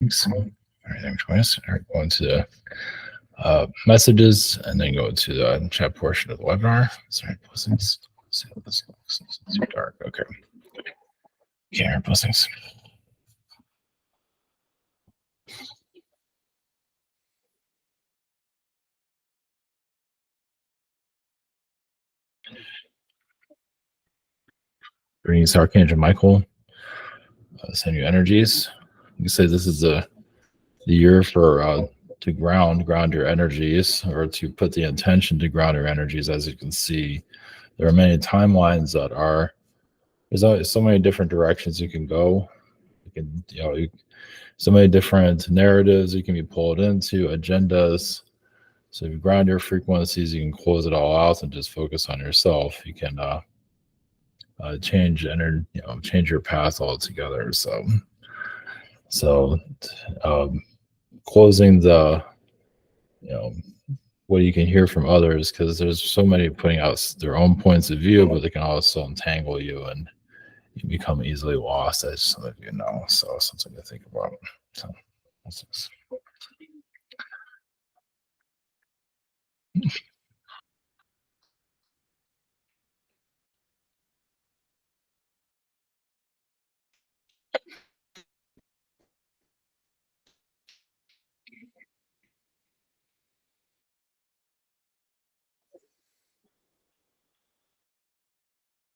So everything twice. All right, going to messages and then go to the chat portion of the webinar. Sorry, blessings. It's too dark. Okay. Yeah, blessings. Greetings, Archangel Michael. Send you energies. You say this is the year for to ground your energies, or to put the intention to ground your energies. As you can see, there are many timelines that are. There's so many different directions you can go. You can, so many different narratives you can be pulled into, agendas. So if you ground your frequencies, you can close it all out and just focus on yourself. You can change change your path altogether. So closing the what you can hear from others, because there's so many putting out their own points of view, but they can also entangle you and you become easily lost, as some of you know. So something to think about. So that's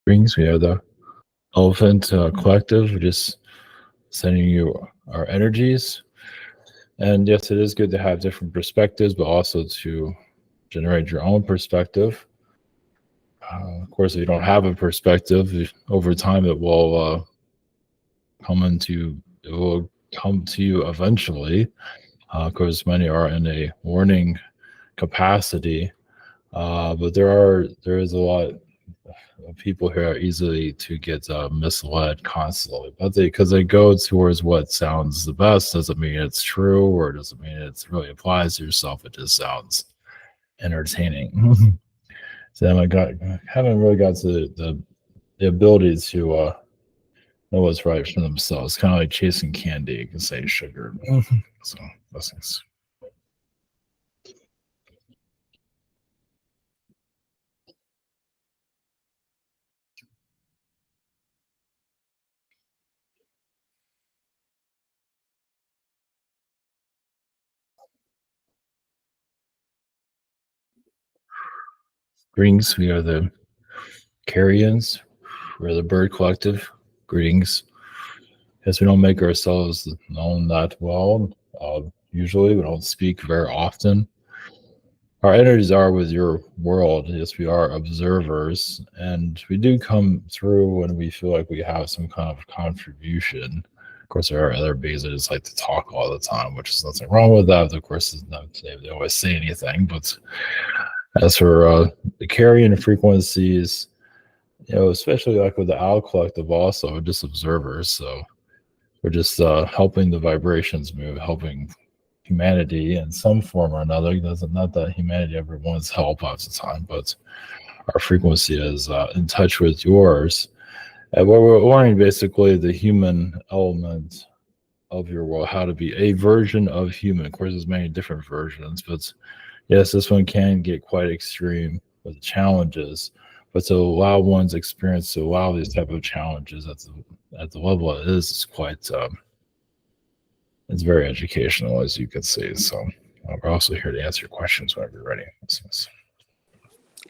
brings. We have the Elephant Collective. We're just sending you our energies. And yes, it is good to have different perspectives, but also to generate your own perspective. Of course, if you don't have a perspective, over time it will come to you eventually. Of course, many are in a warning capacity, but there is a lot of people who are easily to get misled constantly, but because they go towards what sounds the best, doesn't mean it's true, or doesn't mean it really applies to yourself. It just sounds entertaining. So haven't really got to the ability to know what's right for themselves. Kind of like chasing candy, you can say sugar. So blessings. Greetings. We are the Carians. We're the bird collective. Greetings. As we don't make ourselves known that well, usually we don't speak very often. Our energies are with your world. Yes, we are observers, and we do come through when we feel like we have some kind of contribution. Of course, there are other beings that just like to talk all the time, which is nothing wrong with that. Of course, there's not they always say anything. But as for the carrying frequencies, especially like with the Owl Collective, also we're just observers. So we're just helping the vibrations move, helping humanity in some form or another. Not that humanity ever wants help all the time, but our frequency is in touch with yours. And what we're learning basically the human element of your world, how to be a version of human. Of course, there's many different versions, but yes, this one can get quite extreme with the challenges. But to allow one's experience to allow these type of challenges at the level it is quite it's very educational, as you can see. So we're also here to answer questions whenever you're ready.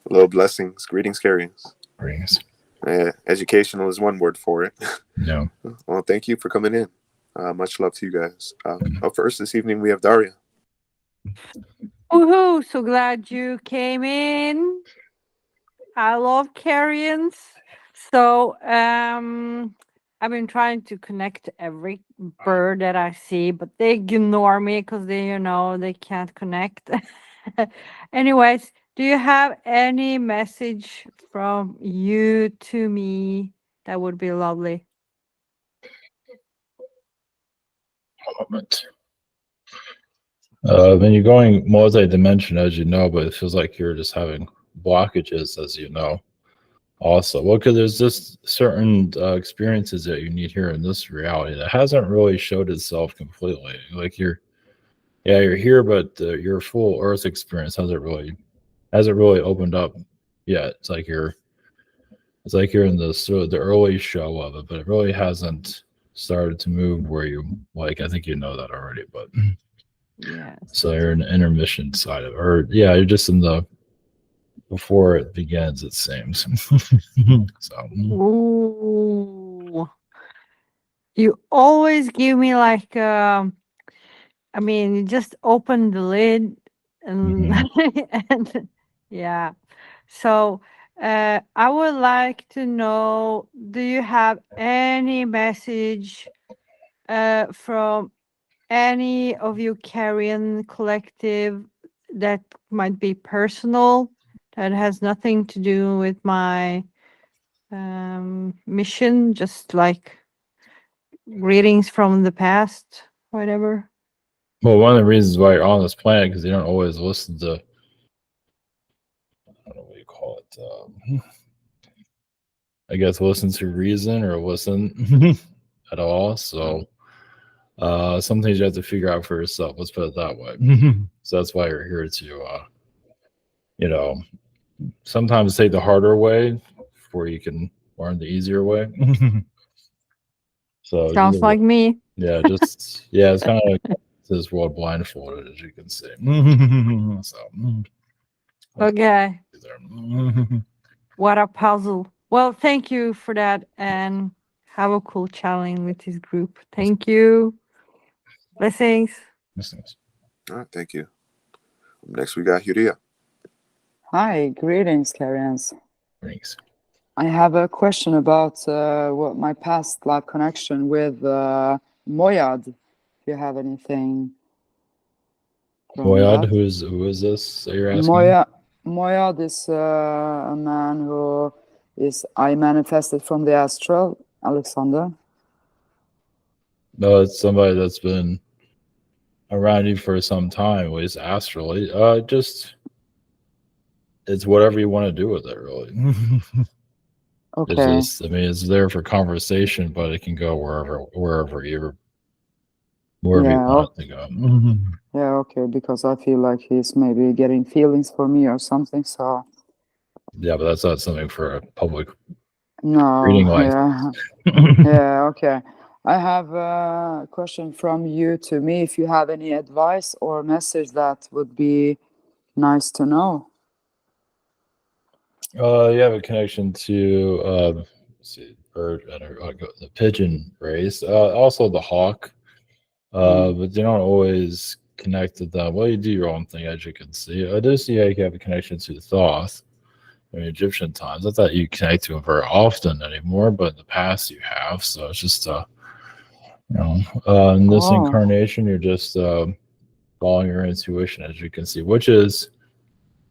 Hello, blessings. Greetings, Carians. Greetings. Educational is one word for it. No. Well, thank you for coming in. Much love to you guys. Up first this evening, we have Daria. Woohoo! So glad you came in. I love Carians. So I've been trying to connect every bird that I see, but they ignore me because they can't connect. Anyways, do you have any message from you to me? That would be lovely. Moment. When you're going multi-dimensional, as you know, but it feels like you're just having blockages, as you know. also. Well, because there's just certain experiences that you need here in this reality that hasn't really showed itself completely. Like you're here, but your full Earth experience hasn't really opened up yet. It's like you're in the sort of the early show of it, but it really hasn't started to move where you like. I think you know that already, but Yes. so you're in the intermission side of it, or you're just in the before it begins. It seems. So. Ooh. You always give me like I mean, you just open the lid and and yeah. So I would like to know, do you have any message from any of you Carian collective that might be personal, that has nothing to do with my mission, just like greetings from the past, whatever? Well, one of the reasons why you're on this planet because you don't always listen to, I don't know what you call it. I guess listen to reason or listen at all. So some things you have to figure out for yourself. Let's put it that way. So that's why you're here to, sometimes take the harder way before you can learn the easier way. So Sounds like me. it's kind of like this world blindfolded, as you can see. So Okay. What a puzzle. Well, thank you for that, and have a cool challenge with this group. Thank you. Blessings. All right, thank you. Next, we got Yulie. Hi, greetings, Carens. Thanks. I have a question about what my past life connection with Moyad. If you have anything. Moyad, who is this that you're asking? Moyad is a man who I manifested from the astral, Alexander. No, it's somebody that's been around you for some time, at least astrally. It's whatever you want to do with it, really. Okay. It's there for conversation, but it can go wherever you want it to go. Yeah, okay, because I feel like he's maybe getting feelings for me or something, so. Yeah, but that's not something for a public reading like. Yeah, okay. I have a question from you to me. If you have any advice or message that would be nice to know. You have a connection to bird the pigeon race, also the hawk, but you don't always connect to them. Well, you do your own thing, as you can see. I do see you have a connection to Thoth in Egyptian times. Not that you connect to them very often anymore, but in the past you have. So it's just in this incarnation, you're just following your intuition, as you can see, which is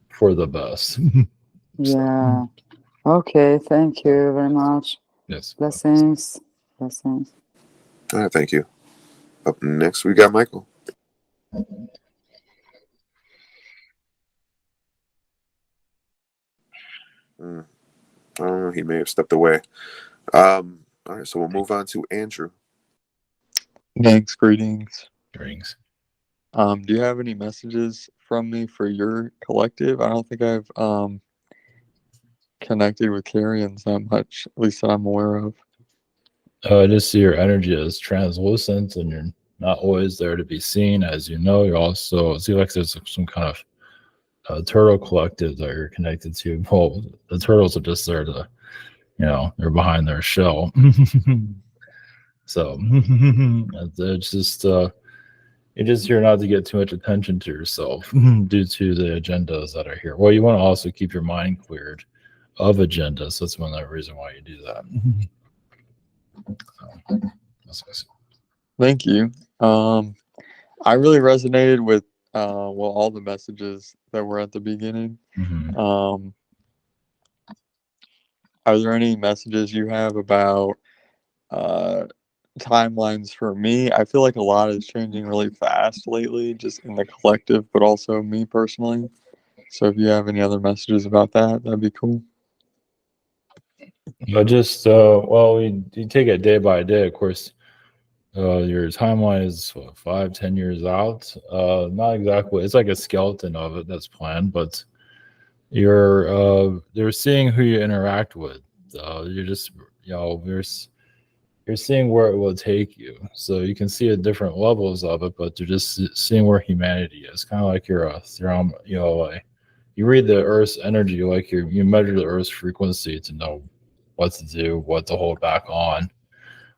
for the best. Yeah. Okay, thank you very much. Yes. Blessings. Blessings. All right, thank you. Up next, we got Michael. I don't know, he may have stepped away. All right, so we'll move on to Andrew. Thanks, greetings. Greetings. Do you have any messages from me for your collective? I don't think I've connected with Carians that much, at least that I'm aware of. I just see your energy as translucent, and you're not always there to be seen. As you know, you also see like there's some kind of turtle collective that you're connected to. Well, the turtles are just there to, they're behind their shell. So it's just you're just here not to get too much attention to yourself due to the agendas that are here. Well, you want to also keep your mind cleared of agendas. So that's one of the reasons why you do that. Thank you. I really resonated with all the messages that were at the beginning. Are there any messages you have about timelines for me? I feel like a lot is changing really fast lately, just in the collective, but also me personally. So if you have any other messages about that, that'd be cool. But just you take it day by day. Of course, your timeline is 5-10 years out. Not exactly. It's like a skeleton of it that's planned, but you're seeing who you interact with. You're just you're seeing where it will take you. So you can see at different levels of it, but you're just seeing where humanity is. Kind of like you're you read the Earth's energy, like you measure the Earth's frequency to know what to do, what to hold back on,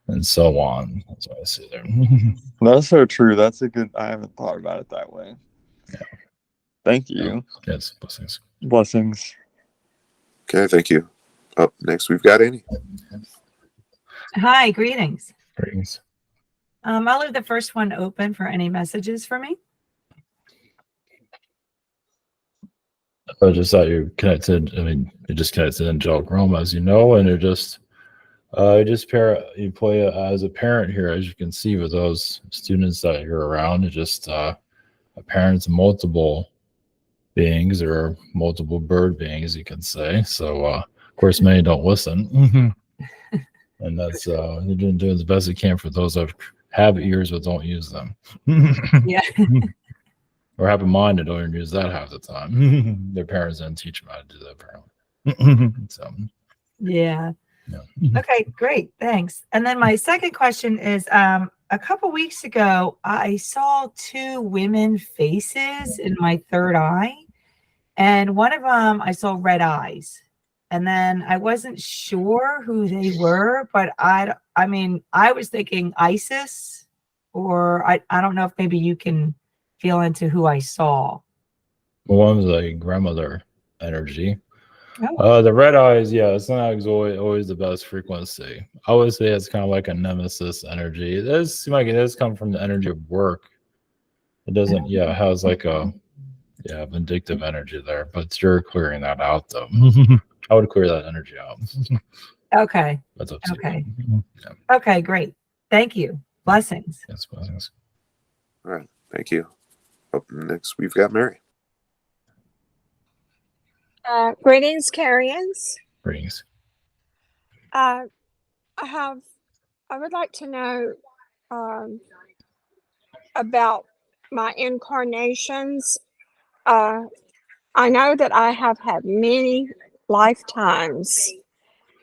and so on. That's what I see there. That's so true. That's a good. I haven't thought about it that way. Yeah. Thank you. Yes, blessings. Blessings. Okay, thank you. Up next, we've got Annie. Hi, greetings. Greetings. I'll leave the first one open for any messages for me. Just that you're connected. I mean, you're just connected to angelic realm, as you know, and you're just you play as a parent here, as you can see with those students that you're around. You're just a parent to multiple beings or multiple bird beings, you can say. So, of course, many don't listen, and that's you're doing the best you can for those that have ears but don't use them. Yeah. Or have a mind that don't even use that half the time. Their parents didn't teach them how to do that, apparently. So, Yeah. yeah. Okay, great. Thanks. And then my second question is a couple weeks ago, I saw two women faces in my third eye. And one of them, I saw red eyes. And then I wasn't sure who they were, but I mean, I was thinking Isis, or I don't know if maybe you can feel into who I saw. One was a grandmother energy. Oh. The red eyes, yeah, it's not always the best frequency. I would say it's kind of like a nemesis energy. It does seem like it does come from the energy of work. It doesn't, it has like a vindictive energy there, but you're clearing that out though. I would clear that energy out. Okay. That's up to Okay. you. Yeah. Okay, great. Thank you. Blessings. Yes, blessings. All right, thank you. Up next, we've got Mary. Greetings, Carians. Greetings. I would like to know about my incarnations. I know that I have had many lifetimes,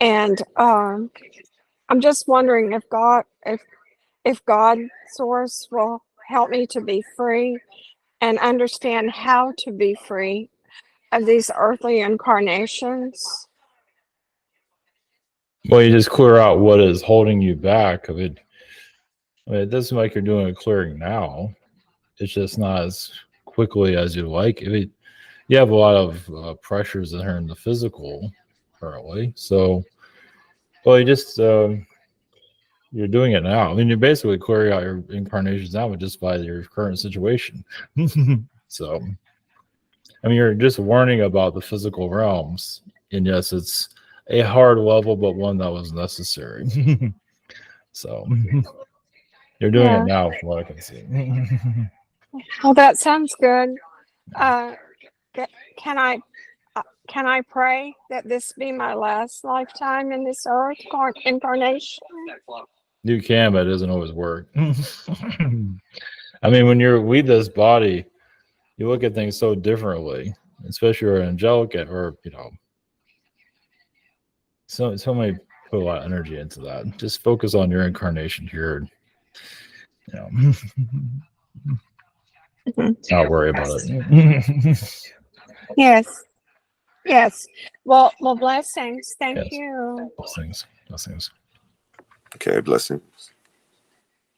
and I'm just wondering if God Source will help me to be free and understand how to be free of these earthly incarnations. Well, you just clear out what is holding you back. I mean, it doesn't seem like you're doing a clearing now. It's just not as quickly as you like. I mean, you have a lot of pressures that are in the physical currently. So, well, you just you're doing it now. I mean, you're basically clearing out your incarnations now, but just by your current situation. So, I mean, you're just warning about the physical realms. And yes, it's a hard level, but one that was necessary. So, you're doing it now, from what I can see. Well, that sounds good. Can I pray that this be my last lifetime in this earth incarnation? You can, but it doesn't always work. I mean, when you leave this body, you look at things so differently, especially you're angelic or so many put a lot of energy into that. Just focus on your incarnation here. Not worry about it. Yes. Well, blessings. Thank Yes. you. Blessings. Okay, blessings.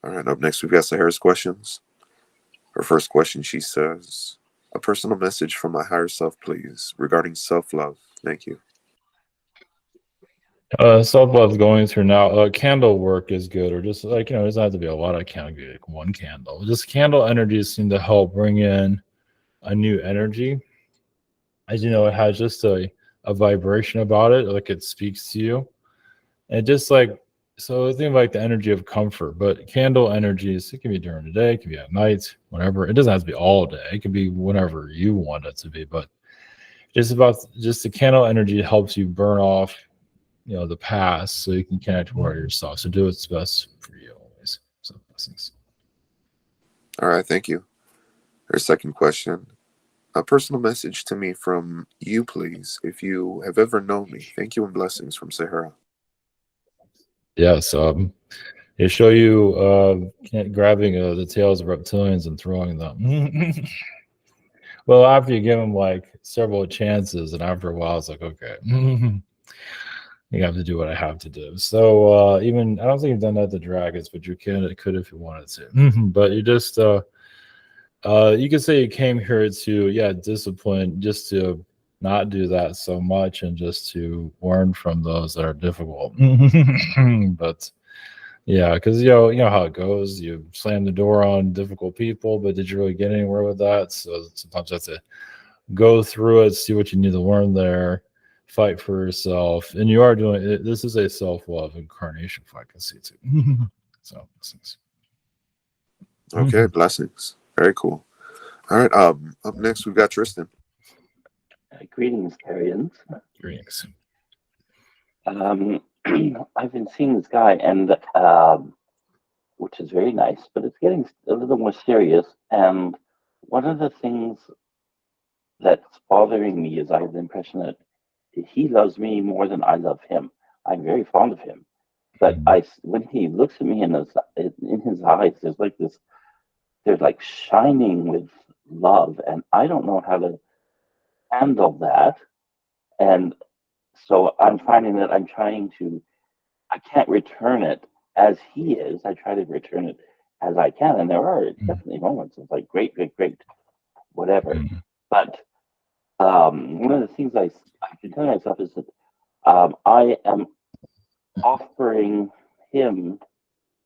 All right, up next, we've got Sahara's questions. Her first question, she says, a personal message from my higher self, please, regarding self-love. Thank you. Self-love going through now. Candle work is good, or just it doesn't have to be a lot of candle, like one candle. Just candle energies seem to help bring in a new energy. As you know, it has just a vibration about it, like it speaks to you. And just so think like the energy of comfort, but candle energies, it can be during the day, it can be at night, whenever. It doesn't have to be all day. It can be whenever you want it to be, but just the candle energy helps you burn off the past, so you can connect more to yourself. So do what's best for you always. So blessings. All right, thank you. Our second question. A personal message to me from you, please. If you have ever known me, thank you and blessings from Sahara. Yes. They show you grabbing the tails of reptilians and throwing them. Well, after you give them like several chances, and after a while, it's like, okay, you have to do what I have to do. So even I don't think you've done that to dragons, but you could if you wanted to. But you just you could say you came here to discipline, just to not do that so much, and just to learn from those that are difficult. But yeah, because you know how it goes. You slam the door on difficult people, but did you really get anywhere with that? So sometimes you have to go through it, see what you need to learn there, fight for yourself, and you are doing it. This is a self-love incarnation, if I can see too. So blessings. Okay, blessings. Very cool. All right. Up next, we've got Tristan. Greetings, Carians. Greetings. I've been seeing this guy, and which is very nice, but it's getting a little more serious. And one of the things that's bothering me is I have the impression that he loves me more than I love him. I'm very fond of him, but when he looks at me in his eyes, there's like shining with love, and I don't know how to handle that. And so I'm finding that I can't return it as he is. I try to return it as I can. And there are definitely moments of like, great, whatever. But one of the things I can tell myself is that I am offering him,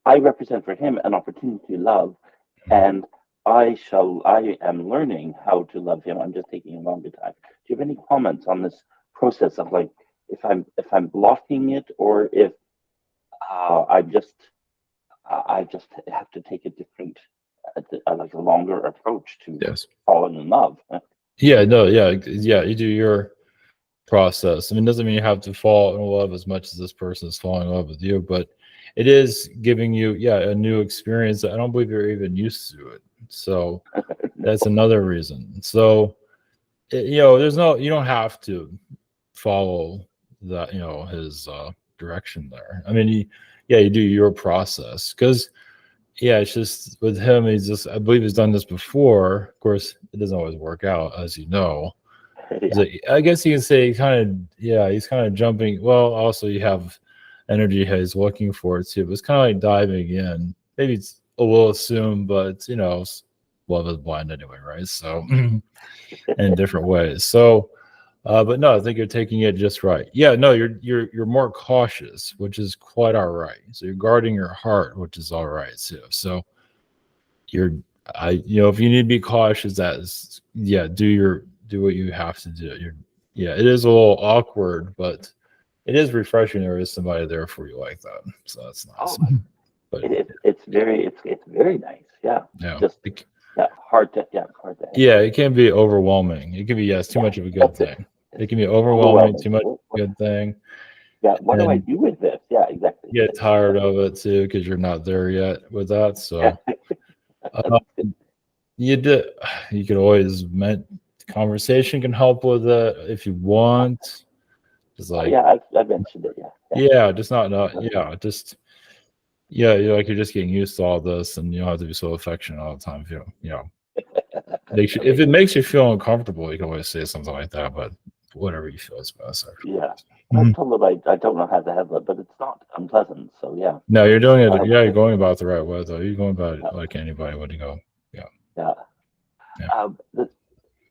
I represent for him an opportunity to love, and I am learning how to love him. I'm just taking a longer time. Do you have any comments on this process of like, if I'm blocking it, or if I just have to take a different, like a longer approach to falling in love? Yeah, no, yeah, you do your process. I mean, it doesn't mean you have to fall in love as much as this person is falling in love with you, but it is giving you, a new experience. I don't believe you're even used to it. So that's another reason. So, you don't have to follow that, his direction there. I mean, you do your process, because it's just with him, I believe he's done this before. Of course, it doesn't always work out, as you know. So I guess you can say he's kind of jumping. Well, also you have energy he's looking for too, but it's kind of like diving in. Maybe it's a little assumed, but love is blind anyway, right? So in different ways. So but no, I think you're taking it just right. Yeah, no, you're more cautious, which is quite all right. So you're guarding your heart, which is all right too. So if you need to be cautious, do what you have to do. It is a little awkward, but it is refreshing. There is somebody there for you like that, so that's nice. But it's very nice. Yeah. Hard to. Yeah, it can be overwhelming. It can be too much of a good thing. It can be overwhelming, too much of a good thing. Yeah, what do I do with this? Yeah, exactly. You get tired of it too because you're not there yet with that. So you could always conversation can help with it if you want. Just like I mentioned it. Just not just you're like, you're just getting used to all this, and you don't have to be so affectionate all the time. If it makes you feel uncomfortable, you can always say something like that. But whatever you feel is best. I told them I don't know how to handle it, but it's not unpleasant. So No, you're doing it. You're going about it the right way, though. You're going about it like anybody would go.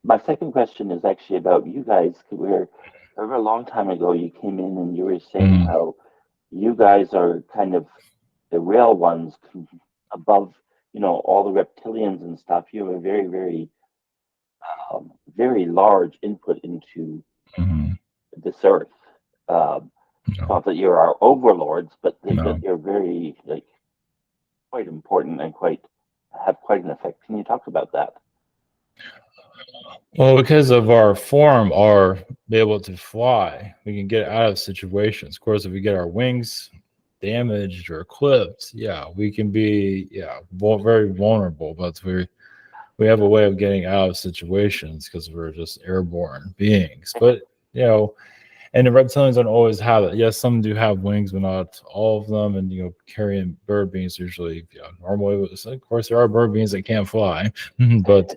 My second question is actually about you guys. Remember a long time ago, you came in and you were saying how you guys are kind of the real ones above, all the reptilians and stuff. You have a very, very, very large input into this earth. Not that you're our overlords, but that you're very, quite important and have quite an effect. Can you talk about that? Well, because of our form, our be able to fly, we can get out of situations. Of course, if we get our wings damaged or clipped, yeah, we can be very vulnerable. But we have a way of getting out of situations because we're just airborne beings. But and the reptilians don't always have it. Yes, some do have wings, but not all of them. And carrion bird beings usually, normally, of course, there are bird beings that can't fly, but.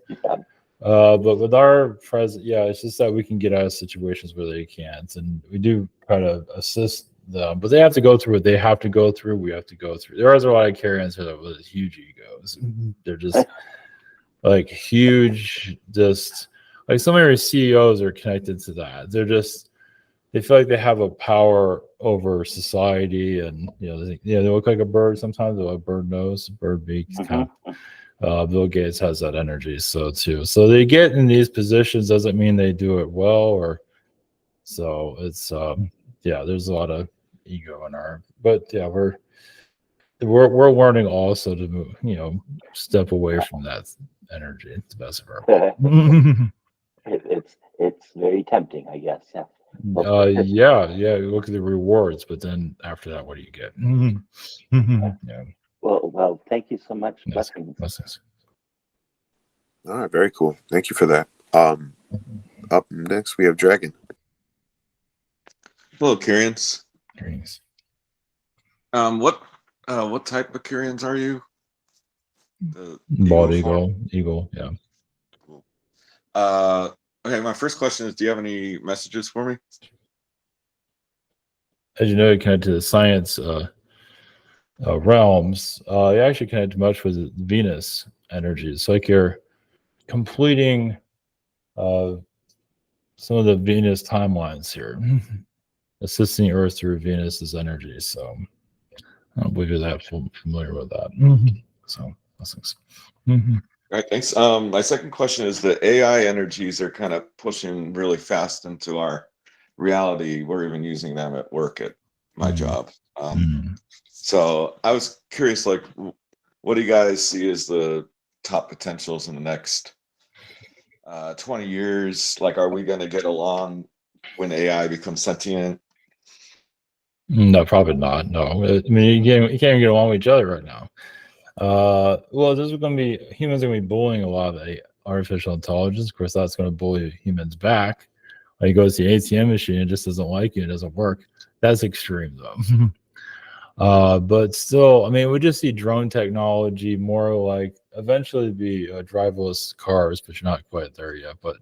But with our present, it's just that we can get out of situations where they can't, and we do try to assist them. But they have to go through what they have to go through. We have to go through. There are a lot of Carens with huge egos. They're just like huge, just like some of your CEOs are connected to that. They feel like they have a power over society, and they look like a bird sometimes. They have a bird nose, bird beak, kind of. Bill Gates has that energy, so they get in these positions doesn't mean they do it well, or so it's there's a lot of ego in our, but we're learning also to move, step away from that energy. It's the best of our it's very tempting, I guess. You look at the rewards, but then after that, what do you get? Yeah. Well, thank you so much. Yes. Blessings. All right, very cool. Thank you for that. Up next we have Dragon. Hello, Carians. Greetings. What type of Carians are you? The Bald form? eagle, yeah. Cool. Okay, my first question is, do you have any messages for me? As you know, you connect to the science realms. You actually connect much with Venus energy. It's like you're completing some of the Venus timelines here, assisting Earth through Venus's energy. So I don't believe you're that familiar with that. So blessings. All right, thanks. My second question is the AI energies are kind of pushing really fast into our reality. We're even using them at work at my job. So I was curious, like, what do you guys see as the top potentials in the next 20 years? Like, are we going to get along when AI becomes sentient? No, probably not. No, I mean you can't even get along with each other right now. Well, there's going to be humans are going to be bullying a lot of artificial intelligence. Of course, that's going to bully humans back. Like, he goes to the ATM machine and just doesn't like you, it doesn't work. That's extreme, though. But still, I mean, we just see drone technology more like eventually be driverless cars, but you're not quite there yet. But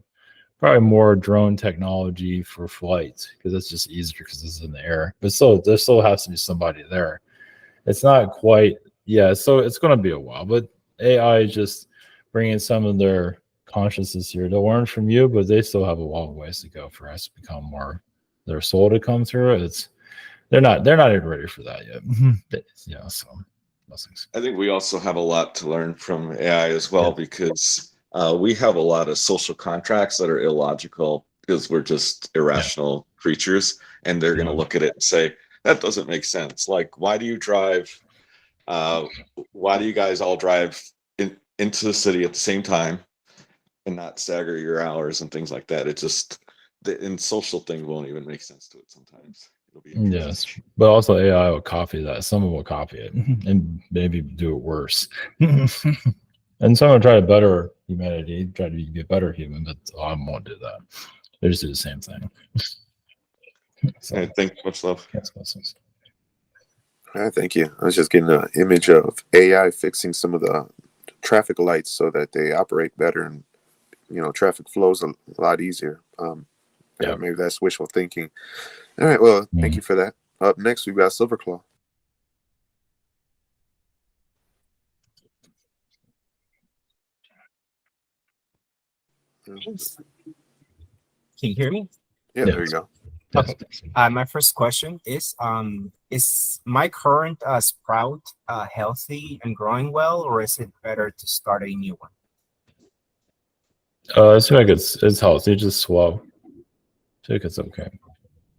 probably more drone technology for flight because it's just easier because it's in the air. But still, there still has to be somebody there. It's not quite, so it's going to be a while. But AI is just bringing some of their consciousness here to learn from you, but they still have a long ways to go for us to become more their soul to come through. They're not even ready for that yet. So blessings. I think we also have a lot to learn from AI as well, because we have a lot of social contracts that are illogical because we're just irrational creatures, and they're going to look at it and say, that doesn't make sense. Like, why do you drive? Why do you guys all drive into the city at the same time and not stagger your hours and things like that? It just, the social thing won't even make sense to it sometimes. Yes, but also AI will copy that. Someone will copy it and maybe do it worse. And some will try to better humanity, try to be a better human, but I won't do that. They just do the same thing. So, all right, thanks. Much love. Yes, blessings. All right, thank you. I was just getting an image of AI fixing some of the traffic lights so that they operate better and traffic flows a lot easier. Maybe that's wishful thinking. All right, well, thank you for that. Up next, we've got Silverclaw. Can you hear me? Yeah, there you go. Okay. My first question is my current sprout healthy and growing well, or is it better to start a new one? I feel like it's healthy, just slow. I feel like it's okay.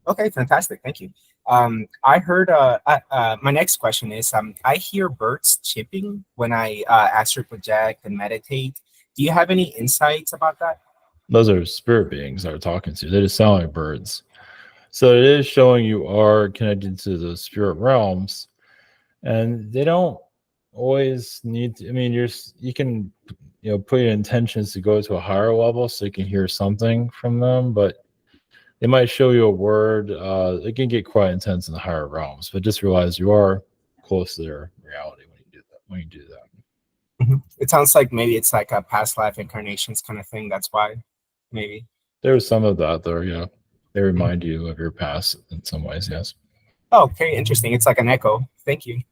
Okay, fantastic. Thank you. I heard my next question is I hear birds chirping when I astral project and meditate. Do you have any insights about that? Those are spirit beings that are talking to you. They just sound like birds. So it is showing you are connected to the spirit realms, and they don't always need to, I mean, you can, put your intentions to go to a higher level so you can hear something from them, but they might show you a word. It can get quite intense in the higher realms, but just realize you are close to their reality when you do that. Mhm. It sounds like maybe it's like a past life incarnations kind of thing. That's why, maybe. There's some of that there, yeah. They remind you of your past in some ways, yes. Oh, very interesting. It's like an echo. Thank you.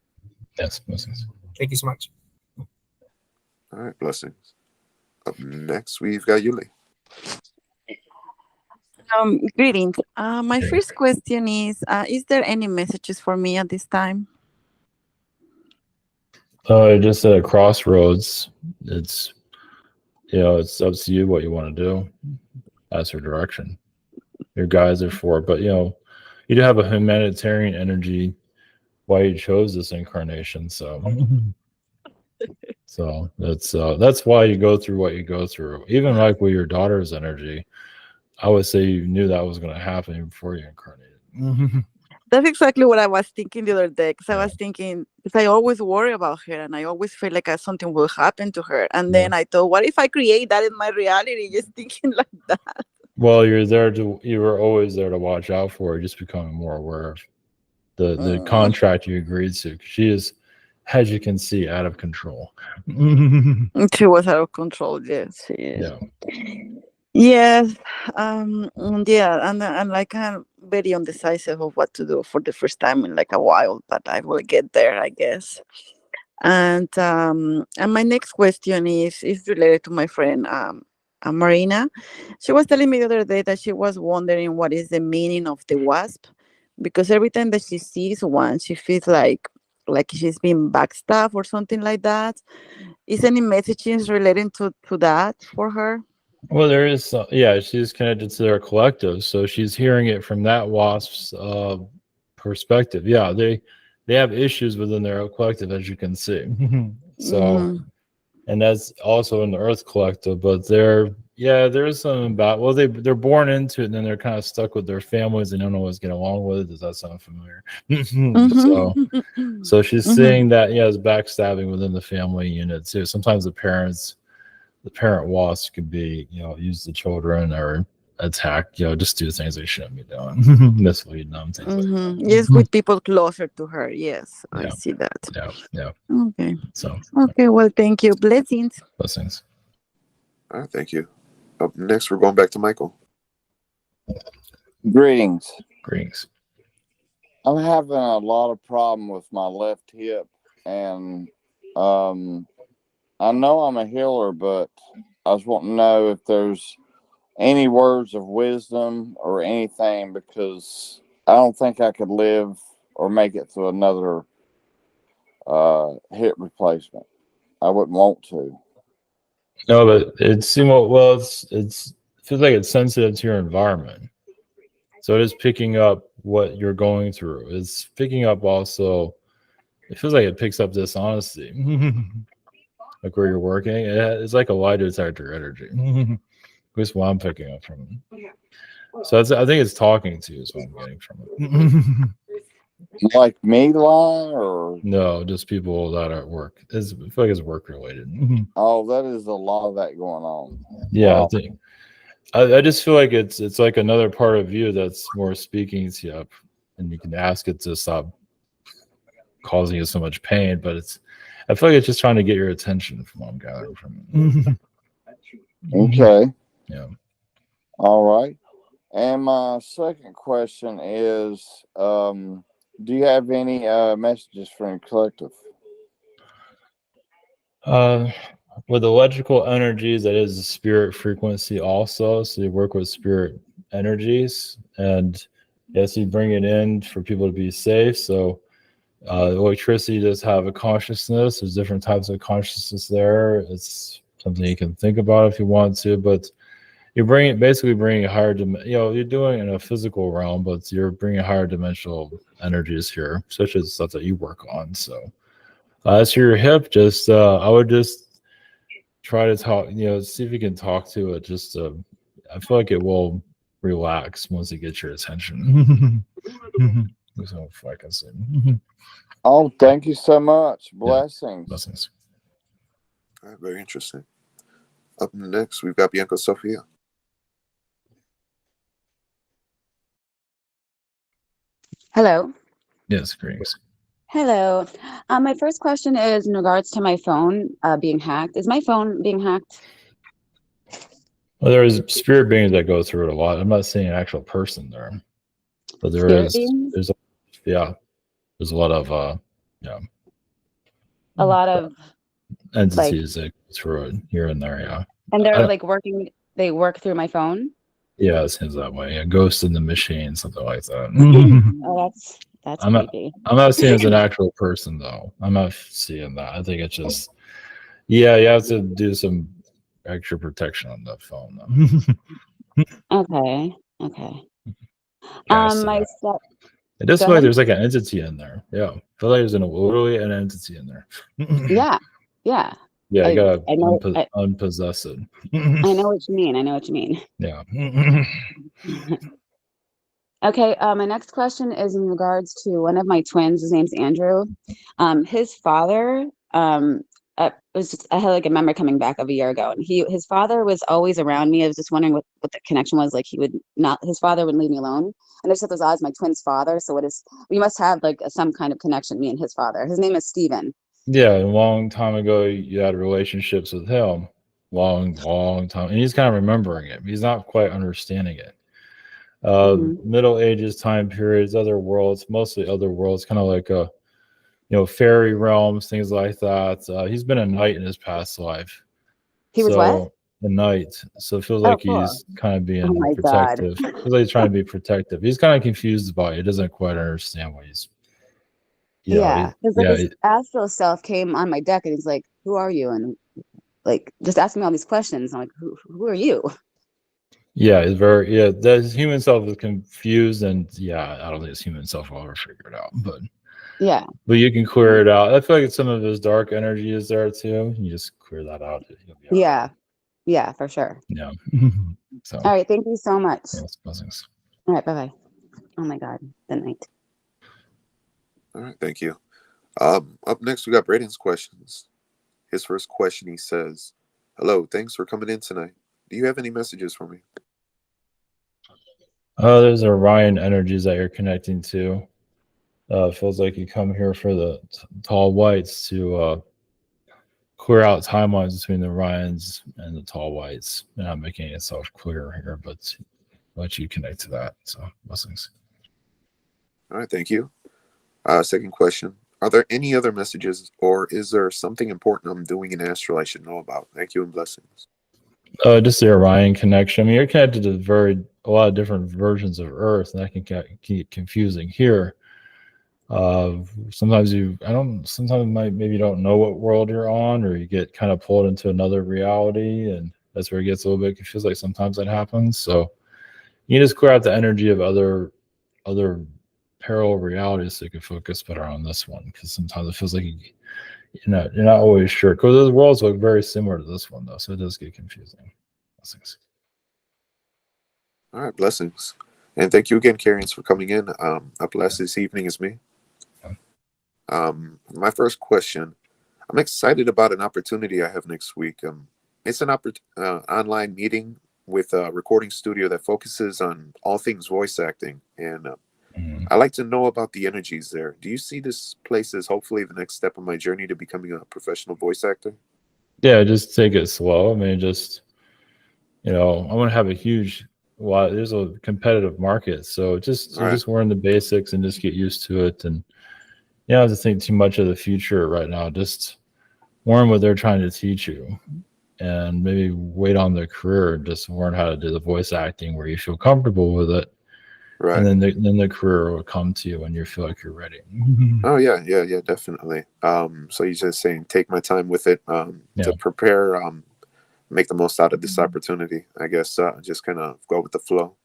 Yes, blessings. Thank you so much. All right, blessings. Up next, we've got Yulie. Greetings. My first question is there any messages for me at this time? Just at a crossroads. It's it's up to you what you want to do. That's your direction. Your guides are for it, but you do have a humanitarian energy why you chose this incarnation. So that's why you go through what you go through. Even like with your daughter's energy, I would say you knew that was going to happen before you incarnated. That's exactly what I was thinking the other day, because I was thinking, because I always worry about her and I always feel like something will happen to her. And then I thought, what if I create that in my reality? Just thinking like that. Well, you were always there to watch out for her, just becoming more aware of the contract you agreed to. She is, as you can see, out of control. She was out of control, yes. She is. Yes, and like I'm very undecisive of what to do for the first time in like a while, but I will get there, I guess. And my next question is related to my friend Marina. She was telling me the other day that she was wondering what is the meaning of the wasp, because every time that she sees one, she feels like she's being backstabbed or something like that. Is any messages relating to that for her? Well, there is, she's connected to their collective, so she's hearing it from that wasp's perspective. Yeah, they have issues within their collective, as you can see. So, and that's also in the Earth collective. But there's something about, well, they're born into it, and then they're kind of stuck with their families and don't always get along with it. Does that sound familiar? So she's seeing that, there's backstabbing within the family unit too. Sometimes the parent wasp could be, use the children or attack, just do things they shouldn't be doing, mislead them, things like that. Yes, with people closer to her. Yes, I see that. Yeah. Okay. So. Okay. Well, thank you. Blessings. Blessings. All right, thank you. Up next, we're going back to Michael. Greetings. I'm having a lot of problem with my left hip, and I know I'm a healer, but I just want to know if there's any words of wisdom or anything, because I don't think I could live or make it through another hip replacement. I wouldn't want to. No, but it feels like it's sensitive to your environment. So it is picking up what you're going through. It's picking up also, it feels like it picks up dishonesty. Like where you're working, it's like a lie detector energy. That's what I'm picking up from it. So I think it's talking to you is what I'm getting from it. Like me lie, or no, just people that are at work. I feel like it's work related. Oh, that is a lot of that going on. Yeah, Wow. I think I just feel like it's like another part of you that's more speaking to you, and you can ask it to stop causing you so much pain. But I feel like it's just trying to get your attention from what I'm gathering from it. Okay. Yeah. All right. And my second question is, do you have any messages for your collective? With electrical energies, that is a spirit frequency also. So you work with spirit energies, and yes, you bring it in for people to be safe. So electricity does have a consciousness. There's different types of consciousness there. It's something you can think about if you want to, but you're basically bringing a higher you're doing it in a physical realm, but you're bringing higher dimensional energies here, such as stuff that you work on. So as for your hip, just I would just try to talk, see if you can talk to it, just I feel like it will relax once it gets your attention. So if I can say. Oh, thank you so much. Blessings. Blessings. All right, very interesting. Up next, we've got Bianca Sophia. Hello. Yes, greetings. Hello. My first question is in regards to my phone being hacked. Is my phone being hacked? Well, there's spirit beings that go through it a lot. I'm not seeing an actual person there, but Spirit beings? there's a lot of A lot of entities that go through it here and there. Yeah, and they're like working. They work through my phone. Yeah, it seems that way. A ghost in the machine, something like that. Oh, that's I'm creepy. not seeing it as an actual person though. I'm not seeing that. I think it's just you have to do some extra protection on the phone though. Okay. It does feel like there's like an entity in there. Yeah. I feel like there's literally an entity in there. Yeah. Yeah, I gotta I unpossess it. know what you mean. Yeah. Okay, my next question is in regards to one of my twins. His name's Andrew. His father, it was just, I had like a memory coming back of a year ago, and his father was always around me. I was just wondering what the connection was. Like his father wouldn't leave me alone. And I just thought those odds, my twin's father. So we must have like some kind of connection, me and his father. His name is Steven. Yeah, a long time ago, you had relationships with him. Long time. And he's kind of remembering it. He's not quite understanding it. Middle Ages time periods, other worlds, mostly other worlds, kind of like fairy realms, things like that. He's been a knight in his past life. He was what? A knight. So it feels like he's kind of being protective. God. Feels like he's trying to be protective. He's kind of confused by it. He doesn't quite understand what he's. Because his astral self came on my deck and he's like, "Who are you?" And like just asking me all these questions. I'm like, "Who are you?" Yeah, it's very the human self is confused, and I don't think his human self will ever figure it out. But you can clear it out. I feel like some of his dark energy is there too. You just clear that out. Yeah, for sure. Yeah. So all right, thank you so much. Yes, blessings. All right, bye. Oh my God, the night. All right, thank you. Up next, we got Braden's questions. His first question, he says, "Hello, thanks for coming in tonight. Do you have any messages for me?" There's Orion energies that you're connecting to. Feels like you come here for the tall whites to clear out timelines between the Orions and the tall whites. And I'm making itself clear here, but let you connect to that. So blessings. All right, thank you. Second question. Are there any other messages, or is there something important I'm doing in astral I should know about? Thank you and blessings. Just the Orion connection. I mean, you're connected to a lot of different versions of Earth, and that can get confusing here. Sometimes maybe you don't know what world you're on, or you get kind of pulled into another reality, and that's where it gets a little bit confused. Like sometimes that happens. So you just clear out the energy of other parallel realities so you can focus better on this one, because sometimes it feels like you're not always sure, because those worlds look very similar to this one though, so it does get confusing. Blessings. All right, blessings. And thank you again, Carens, for coming in. Up last this evening is me. My first question, I'm excited about an opportunity I have next week. It's an online meeting with a recording studio that focuses on all things voice acting, and I like to know about the energies there. Do you see this place as hopefully the next step on my journey to becoming a professional voice actor? Yeah, just take it slow. I mean, I want to have there's a competitive market, so just learn the basics and just get used to it, and you don't have to think too much of the future right now. Just learn what they're trying to teach you, and maybe wait on their career and just learn how to do the voice acting where you feel comfortable with it. Right. And then the career will come to you when you feel like you're ready. Oh yeah, definitely. So you're just saying take my time with it to prepare, make the most out of this opportunity. I guess just kind of go with the flow.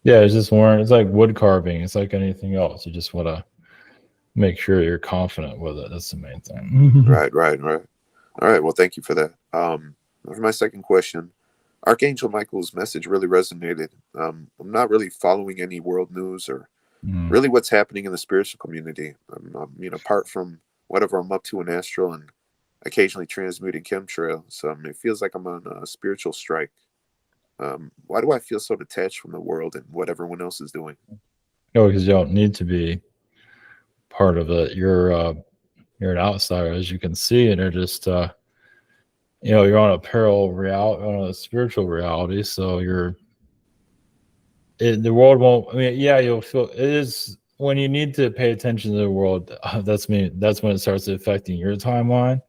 Yeah, it's just learn. It's like wood carving. It's like anything else. You just want to make sure you're confident with it. That's the main thing. Right. All right. Well, thank you for that. For my second question, Archangel Michael's message really resonated. I'm not really following any world news or really what's happening in the spiritual community. Apart from whatever I'm up to in astral and occasionally transmuting chemtrails, it feels like I'm on a spiritual strike. Why do I feel so detached from the world and what everyone else is doing? No, because you don't need to be part of it. You're an outsider, as you can see, and they're just you're on a parallel reality, on a spiritual reality. So the world won't. I mean, yeah, you'll feel it is when you need to pay attention to the world. That's when it starts affecting your timeline,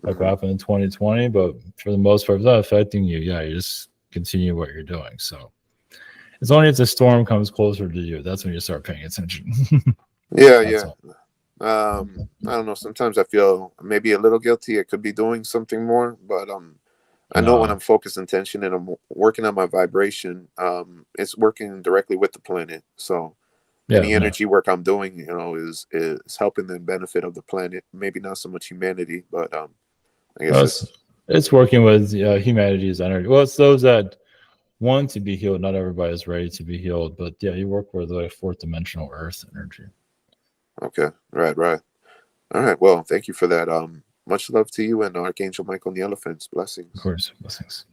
like what happened in 2020. But for the most part, it's not affecting you. Yeah, you just continue what you're doing. So it's only if the storm comes closer to you that's when you start paying attention. Yeah. I don't know. Sometimes I feel maybe a little guilty. I could be doing something more, but I know when I'm focused intention and I'm working on my vibration, it's working directly with the planet. So any energy work I'm doing, is helping the benefit of the planet. Maybe not so much humanity, but I guess it's working with humanity's energy. Well, it's those that want to be healed. Not everybody is ready to be healed, but yeah, you work with the fourth dimensional Earth energy. Okay, right. All right. Well, thank you for that. Much love to you and Archangel Michael and the Elephants. Blessings. Of course, blessings.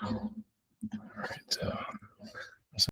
All right.